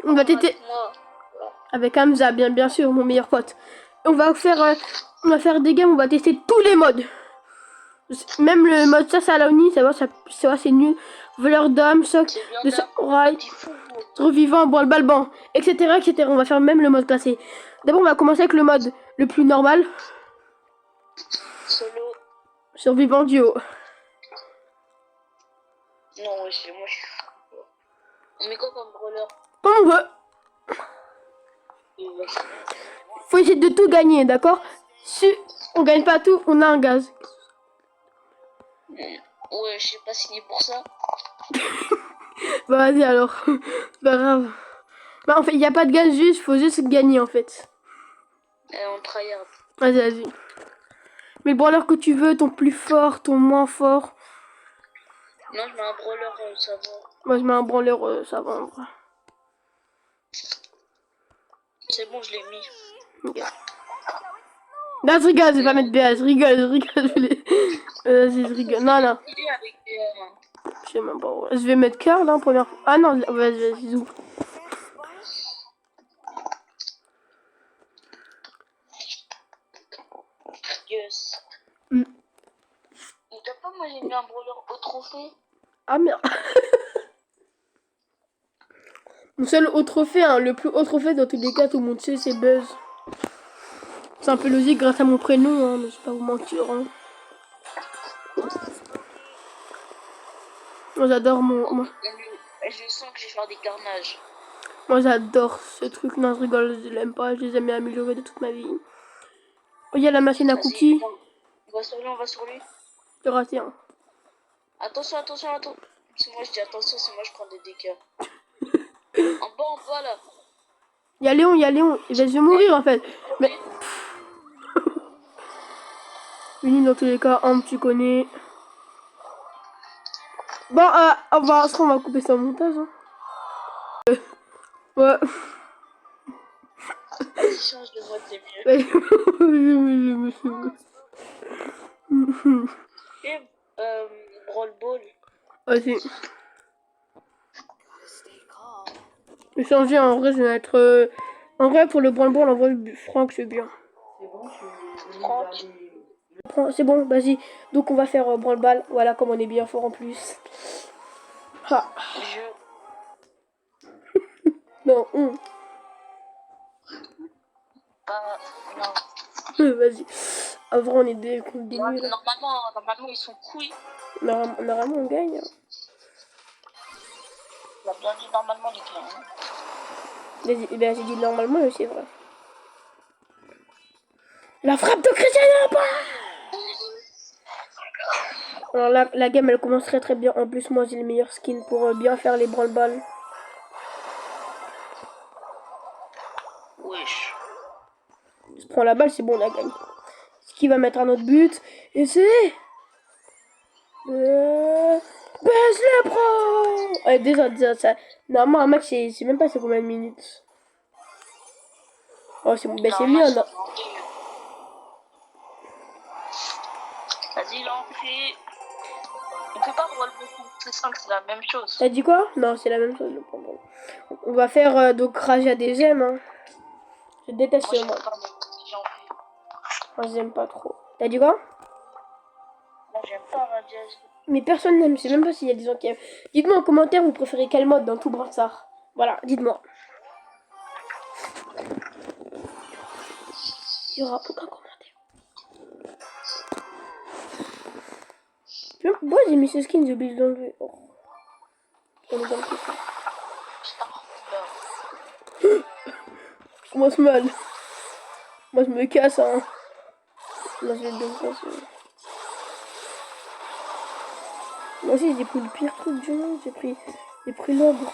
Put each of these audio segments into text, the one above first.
On va tester avec Hamza, bien sûr, mon meilleur pote. On va faire des games, on va tester tous les modes. Même le mode Sassalaoni, ça va, c'est nul. Voleur d'âme, choc, de samouraï, revivant, balban, etc. On va faire même le mode classé. D'abord, on va commencer avec le mode le plus normal. Solo. Survivant duo. Non, moi je suis. On met quoi comme brawler? Comme on veut. Faut essayer de tout gagner, d'accord? Si on gagne pas tout, on a un gaz. Ouais, je sais pas signer pour ça. Bah vas-y alors. C'est pas grave. Bah en fait, il n'y a pas de gaz, faut juste gagner en fait. On tryhard. Vas-y. Mais le brawler que tu veux, ton plus fort, ton moins fort. Non, je mets un brawler savant. Moi je mets un brawler savant. C'est bon, je l'ai mis. Okay. Là, je rigole, je vais pas mettre BA, je rigole. Vas-y, je rigole. Non. Je sais même pas. Je vais mettre cœur là en première fois. Ah non, vas-y, zou. Yes. T'as pas, moi j'ai mis un brawler au trophée. Ah merde. Mon seul haut trophée, hein, le plus haut trophée dans tous les cas, tout le monde sait, c'est Buzz. C'est un peu logique grâce à mon prénom, hein, mais je vais pas vous mentir. Hein. Moi j'adore moi. Je sens que je vais faire des carnages. Moi j'adore ce truc, non je rigole, je l'aime pas, je les ai jamais améliorés de toute ma vie. Oh, il y a la machine à cookies. On va sur lui. J'ai raté un. Attention. C'est moi je dis attention, c'est moi je prends des dégâts. en bas là. Il y a Léon. Je vais mourir en fait. Mais. Une dans tous les cas, tu connais. Bon, on va couper ça au montage. Hein. Ouais. Vas-y, change de mode, c'est mieux. Et Brawl Ball. Vas-y. Je vais changer en vrai, je vais être. En vrai, pour le Brawl Ball, en vrai, Franck, c'est bien. C'est bon, vas-y. Donc, on va faire Brawl Ball. Voilà, comme on est bien fort en plus. Ah. Non, non. Vas-y. Avant, on est des nuls. Normalement, ils sont couilles. Normalement, on gagne. Hein. On a bien dit normalement, les gars. Hein. J'ai dit normalement, mais c'est vrai. La frappe de Cristiano. Alors la game, elle commence très bien. En plus, moi, j'ai le meilleur skin pour bien faire les branle-balles. Wesh. Je prends la balle, c'est bon, on a gagné. Ce qui va mettre un autre but. Et c'est... Buzz le pro. Ouais, déjà, ça... Normalement, un match, c'est même pas c'est combien de minutes. Oh, c'est mieux, non. Vas-y, l'entrée. On peut pas voir le c'est la même chose. T'as dit quoi? Non, c'est la même chose. On va faire donc rage à des gemmes. Hein. Je déteste ce mode. Moi, j'aime pas trop. T'as dit quoi? Moi, j'aime pas Radias. Mais personne n'aime. Je sais même pas s'il y a des gens qui aiment. Dites-moi en commentaire, vous préférez quel mode dans tout Bransard. Voilà, dites-moi. Il y aura aucun commentaire. Moi, j'ai mis ce skin, j'ai oublié de l'enlever. Oh. On est dans le coup. Moi, c'est mal. Moi, je me casse, hein. Moi, je vais bien me casser. Moi aussi, j'ai pris le pire truc du monde. J'ai pris l'ogre.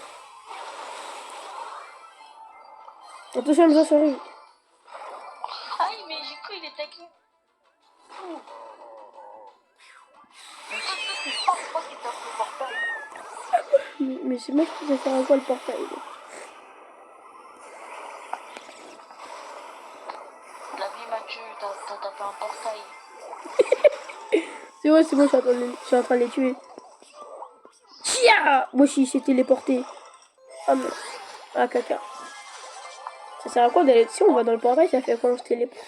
Attention, Hamza, ça arrive. Aïe, mais j'ai cru il était qui. Mais c'est moi qui vais faire un quoi le portail. La vie Mathieu, t'as tapé un portail. C'est vrai, je suis en train de les tuer. Tia! Moi aussi, il s'est téléporté. Ah non. Ah, caca. Ça sert à quoi d'aller... Si on va dans le portail, ça fait quoi on se téléporte?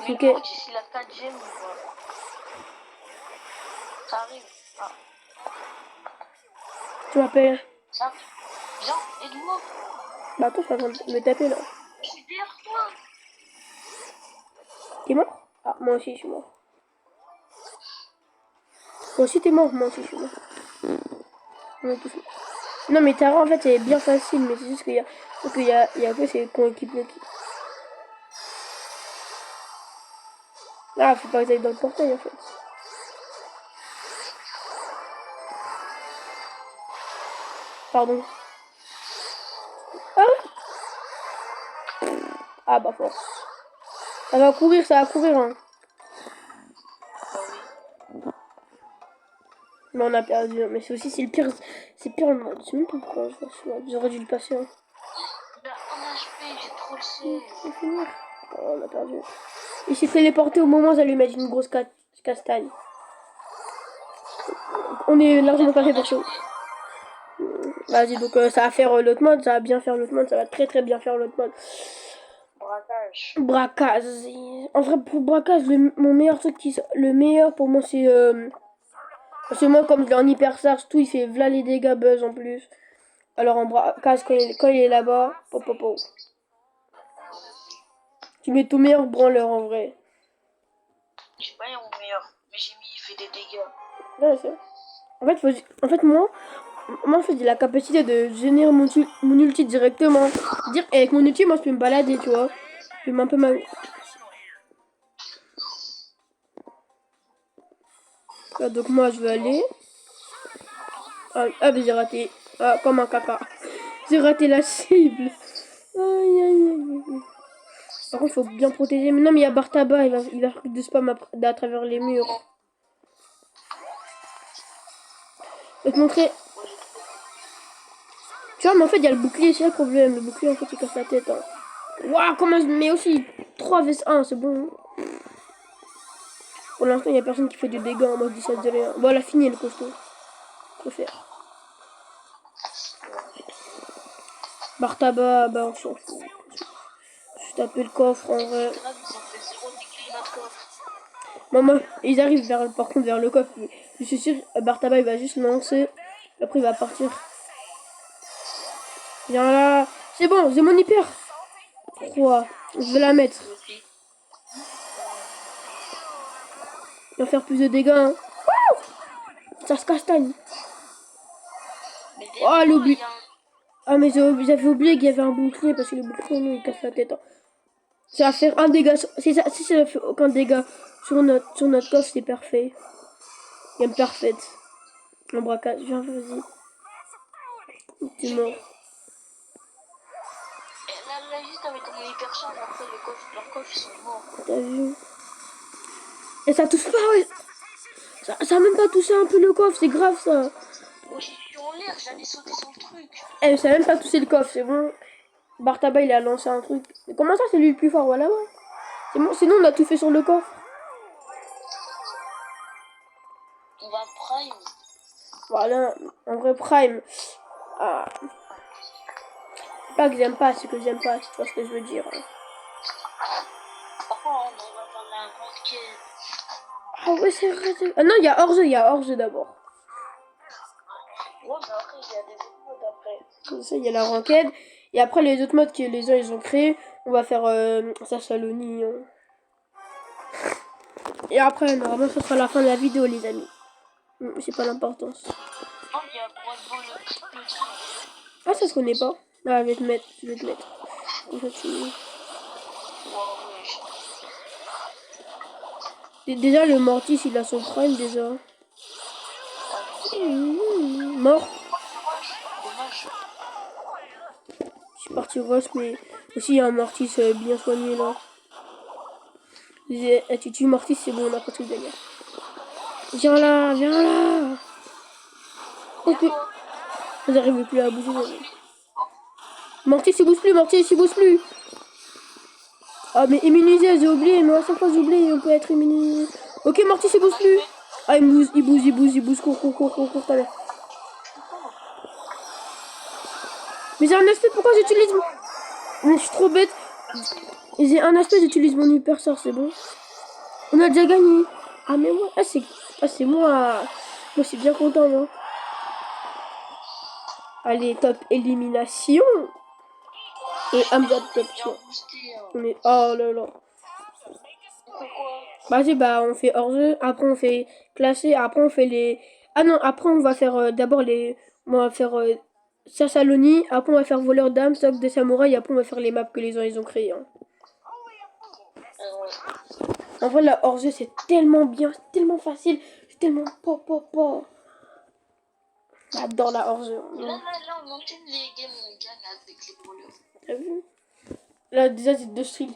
Mais Ok. le mortis, il a 4 gemmes, voilà. Ça arrive. Ah, Tu m'appelles? ça arrive. Viens, aide-moi. Bah attends, je suis en train de me taper là. Je suis derrière toi. T'es mort? Ah, moi aussi je suis mort. Toi aussi t'es mort? Moi aussi je suis mort. On est tous morts. Non mais Tara en fait c'est bien facile, mais c'est juste qu'il y a... il y a que ses coéquipiers qui... Ah, faut pas que j'aille dans le portail en fait. Pardon. Ah, ah bah force. Ça va courir hein. Bah oui. Mais on a perdu. Mais c'est aussi, c'est pire le mode. Je sais même pas pourquoi je vois ce mode. J'aurais dû le passer. Hein. Il a 1 HP, j'ai trop le seum. C'est finir. Oh, on a perdu. Il s'est téléporté au moment où j'allais mettre une grosse castagne. On est largement passé pour chaud. Vas-y, donc ça va faire l'autre mode. Ça va bien faire l'autre mode. Ça va très très bien faire l'autre mode. Braquage. Braquage. En vrai, pour braquage, mon meilleur truc le meilleur pour moi, c'est. Parce que moi, comme je l'ai en hyper charge, tout, il fait v'là les dégâts buzz en plus. Alors en braquage, quand il est là-bas, pop, pop, pop. Tu mets ton meilleur branleur en vrai. Je sais pas, il est mon meilleur. Mais j'ai mis, il fait des dégâts. Ouais, c'est... En fait, moi, en fait, j'ai la capacité de générer mon ulti directement. C'est-à-dire, avec mon ulti, moi, je peux me balader, tu vois. Je peux un peu mal. Là, donc, moi, je vais aller. Ah, bah, j'ai raté. Ah, comme un caca. J'ai raté la cible. Aïe, aïe, aïe. Par contre, il faut bien protéger. Mais non, mais il y a Bartaba, il va de spam à travers les murs. Je vais te montrer. Tu vois, mais en fait, il y a le bouclier, c'est le problème. Le bouclier, en fait, il casse la tête. Hein. Waouh, comment je mets aussi 3 vs 1, c'est bon. Pour l'instant, il n'y a personne qui fait du dégâts. Moi, je dis ça de rien. Bon, elle a fini, le costaud. Faut faire. Bartaba, bah, on s'en fout. Je taper le coffre, en vrai. Maman, ils arrivent par contre vers le coffre. Je suis sûr, Bartaba, il va juste lancer. Après, il va partir. Viens là. C'est bon, j'ai mon hyper. 3. Je vais la mettre. Il va faire plus de dégâts. Hein. Ça se castagne. Oh, l'oubli. Ah, mais j'avais oublié qu'il y avait un bouclier parce que le bouclier, non, il casse la tête. Hein. Ça va faire un dégât. Si ça ne fait aucun dégât sur notre coffre, c'est parfait. Game parfaite. Un braquage. Viens, vas-y. T'es mort. Là, juste avec mon hyper charge, après leurs coffres, ils sont morts. T'as vu? Et ça touche pas, ouais. Ça a même pas touché un peu le coffre, c'est grave ça. Oh, je suis en l'air, j'allais sauter sur le truc. Eh, ça a même pas touché le coffre, c'est bon. Bartaba, il a lancé un truc. Mais comment ça, c'est lui le plus fort? Voilà, ouais. C'est bon, sinon on a tout fait sur le coffre. On va prime. Voilà, un vrai prime. Ah. C'est pas que j'aime pas, c'est que j'aime pas, c'est pas ce que je veux dire. Par contre, on va faire la ranked. Ah ouais, c'est vrai. Ah non, il y a hors-jeu d'abord. Ouais, mais après, il y a des autres modes après. Comme ça, il y a la ranked. Et après, les autres modes que les gens ils ont créés, on va faire ça Saloni. Hein. Et après, normalement, ce sera la fin de la vidéo, les amis. C'est pas l'importance. Oh, il y a Brawl Ball triple kill. Ah, ça se connaît pas. Ah, je vais te mettre. Comme ça, déjà, le Mortis, il a son prime, déjà. Mort. Dommage. Je suis parti rush, mais aussi il y a un Mortis bien soigné, là. Tu tues Mortis, c'est bon, on a pas tout gagné. Viens là. Ok. J'arrive plus à bouger. Mortis, il bouge plus. Ah, mais immunisé, j'ai oublié, mais à chaque fois j'ai oublié, on peut être immunisé. Ok, Mortis, il bouge plus. Ah, il bouge. Cours, t'as l'air. Mais j'ai un aspect, pourquoi j'utilise mon... Mais je suis trop bête. J'ai un aspect, j'utilise mon hyper sort, c'est bon. On a déjà gagné. Ah, mais moi, c'est moi. Moi, je suis bien content, moi. Allez, top élimination. Et Hamza top. Bien boosté. Hein. On est... Oh là là. Vas-y, on fait hors-jeu. Après, on fait classé. Après, on fait les... Ah non, après, on va faire d'abord les... On va faire Sasaloni. Après, on va faire voleur d'âme, stock des samouraïs. Et après, on va faire les maps que les gens ils ont créés. Hein. En vrai, la hors-jeu, c'est tellement bien. C'est tellement facile. C'est tellement po. J'adore la hors-jeu. Là, on enchaîne les games, on gagne avec les voleurs. T'as vu? Là, déjà, c'est deux skill.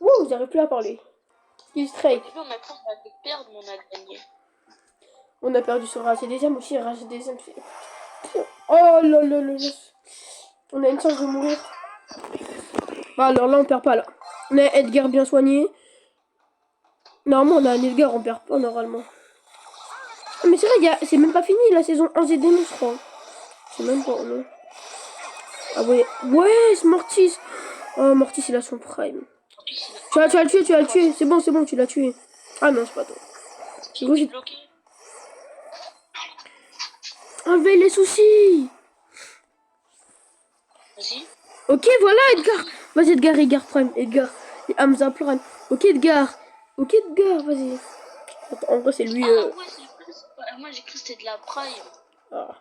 Wouh, j'arrive plus à parler. Skill strike. Au début, on a cru qu'on allait perdre, mais on a gagné. On a perdu sur Rage des âmes aussi. Rage des âmes, c'est... Oh là là là là. On a une chance de mourir. Bah alors là, on perd pas là. On a Edgar bien soigné. Normalement, on a un Edgar, on perd pas normalement. Ah, mais c'est vrai, c'est même pas fini la saison 1 des démons, je crois. C'est même pas, non. Ah ouais, ouais, c'est Mortis. Oh, Mortis, il a son prime. Tu vas le tuer. C'est bon, tu l'as tué. Ah non, c'est pas toi. J'ai bloqué. Enlevez les soucis. Vas-y. Ok, voilà, Edgar. Vas-y, Edgar prime. Edgar. Et Hamza prime. Ok, Edgar, vas-y. Attends, en vrai, c'est lui. Ah ouais, c'est plus. Moi, j'ai cru que c'était de la prime. Ah.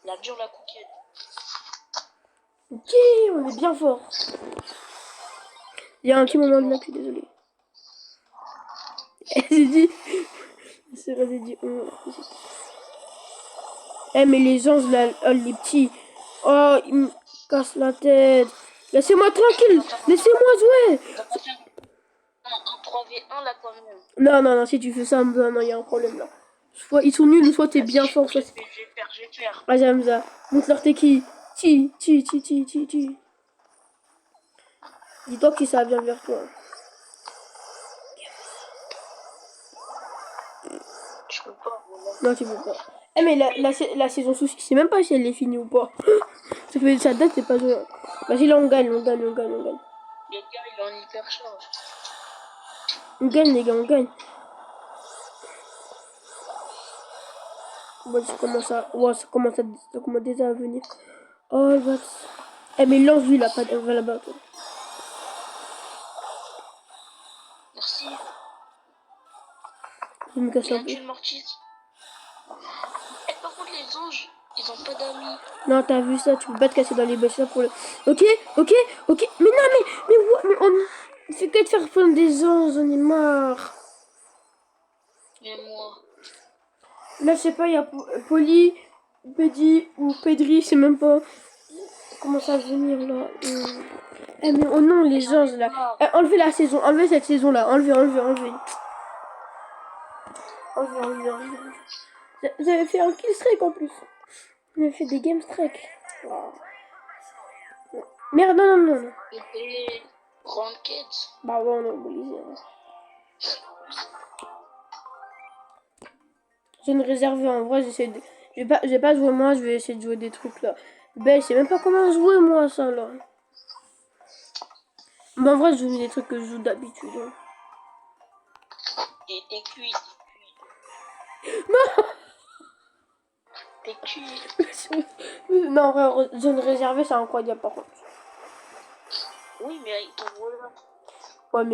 La dure, la coquette. Ok, on est bien fort. Il y a un petit moment de là, je suis désolé. J'ai dit. C'est vrai, j'ai dit. Eh, mais les anges là, oh, les petits. Oh, ils me cassent la tête. Laissez-moi tranquille. Laissez-moi jouer. On va faire un 3v1 là quand même. Non, si tu fais ça, non, il y a un problème là. Soit ils sont nuls, soit t'es bien fort. Je vais faire. Vas-y, Hamza. Montre-leur t'es qui. Ti. Dis-toi que ça vient vers toi. Je peux pas. Non, tu peux pas. Eh, mais la saison souci, je sais même pas si elle est finie ou pas. Ça date, c'est pas joué. Vas-y, là, on gagne. Les gars, il est en hyper charge. On gagne, les gars, on gagne. Bon, ça commence déjà à venir. Oh, le bat. Eh, mais lance lui, là, pas on va là-bas. Merci. Je me casse Il y a un un peu. tué de Mortis. Et par contre, les anges, ils ont pas d'amis. Non, t'as vu ça, tu peux pas te casser dans les bêches là pour le. Ok. Mais non, mais on fait que de faire prendre des anges, on est marre. Mais moi. Là, je sais pas, il y a Poli, Pedi ou Pedri, je sais même pas comment ça va venir là. Eh, mais oh non, les anges là. Eh, enlevez la saison, enlevez cette saison là, enlevez. J'avais fait un kill streak en plus. J'avais fait des game streak. Wow. Merde, non. Et des ranked. Bah ouais, on est obligé. J'ai une réserve en vrai, j'essaie de... Je vais pas jouer moi, je vais essayer de jouer des trucs là. Ben, je sais même pas comment jouer moi ça là. Mais en vrai, je joue des trucs que je joue d'habitude. Hein. Et t'es cuit. Non. T'es cuit. Non, en vrai, zone réservée, c'est incroyable par contre. Oui, mais ils t'ont volé. Ouais,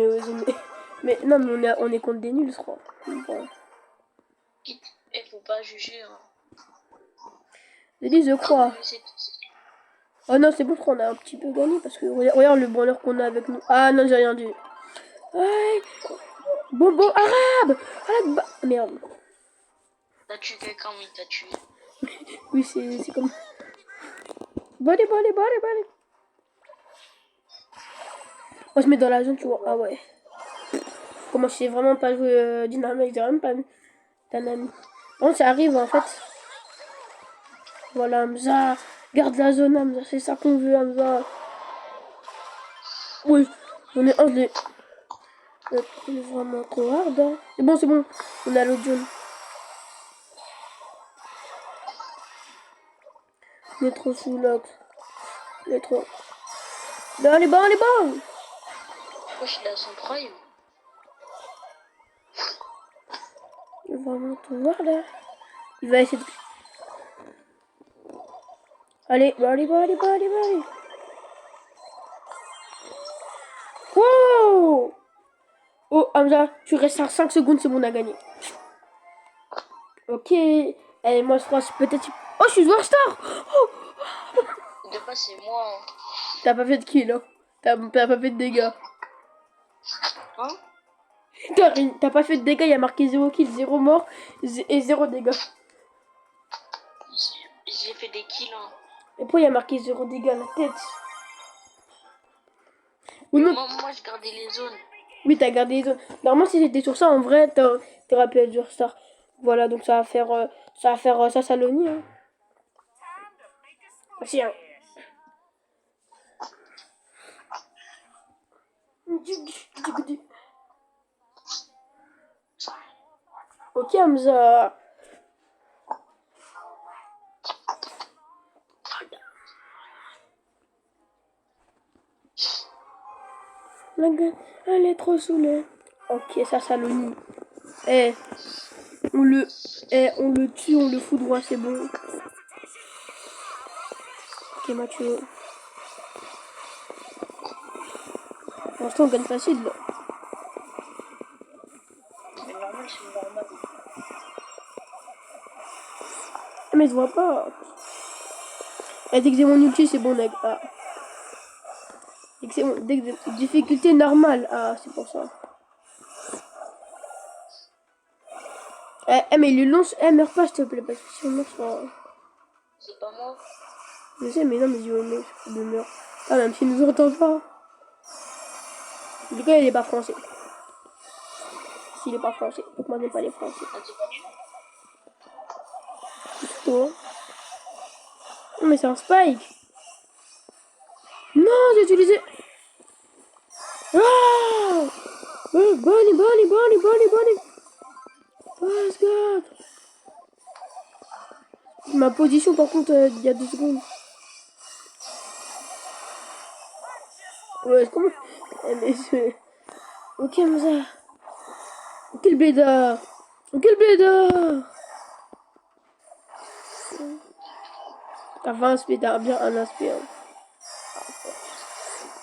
mais non, mais on est contre des nuls, je crois. Bon. Il faut pas juger. Hein. Je dis, je crois. Oh non, c'est bon, je crois qu'on a un petit peu gagné parce que regarde le bonheur qu'on a avec nous. Ah non, j'ai rien dit. Ouais. Bon, arabe. Merde. T'as tué quelqu'un, oui, t'as tué. Oui, c'est comme... Bon, allez. On se met dans la zone, tu vois. Ah ouais. Comment je sais vraiment pas jouer Dynamite, j'ai même pas d'un ami. Bon, ça arrive en fait. Voilà, Hamza. Garde la zone, Hamza. C'est ça qu'on veut, Hamza. Oui, on est Il est vraiment trop hard. Hein. C'est bon. On a l'autre jaune. Il est trop sous l'autre. Il est trop. Non, les bons. Wesh, il a son prime. Il est vraiment trop hard. Hein. Il va essayer de. Allez. Oh! Oh, Hamza, tu restes à 5 secondes, c'est bon, on a gagné. Ok. Allez, moi, je pense peut-être... Oh, je suis joueur star! Oh, De base, c'est moi. Hein. t'as pas fait de kill, hein. T'as pas fait de dégâts. Hein? T'as pas fait de dégâts, il y a marqué 0 kill, 0 mort et 0 dégâts. J'ai fait des kills. Hein. Et pourquoi il y a marqué 0 dégâts à la tête? Ou non. Moi, je gardais les zones. Oui, t'as gardé les zones. Normalement, si c'était sur ça, en vrai, t'aurais pu être joueur star. Voilà, donc ça va faire ça Saloni. Hein. Merci, hein. Ok, Hamza. La gueule, elle est trop saoulée. Ok, ça Saloni. On le tue, on le fout droit, c'est bon. Ok, Mathieu. Pour l'instant, on gagne facile, là. C'est normal, c'est normal. Ah, mais je vois pas. Dès que j'ai mon ulti, c'est bon, mec. Ah. Dès que c'est difficulté normale. Ah, c'est pour ça. Mais il lance. Meurs pas, s'il te plaît, parce que si on meurt, C'est pas moi. je sais, mais non, mais je meurt. Je meurs. Ah, même s'il nous entend pas. Du coup, il est pas français. S'il est pas français. Donc, moi, j'aime pas les français. Ah, c'est pas C'est toi. Non, mais c'est un spike. Non, j'ai utilisé. Ah! Bonnie. Oh, God. Ma position, par contre, il y a 2 secondes. Ouais, comment? Mais c'est... Ok, Hamza. Quel blédard. T'as 20 aspects, t'as bien un aspect. Hein.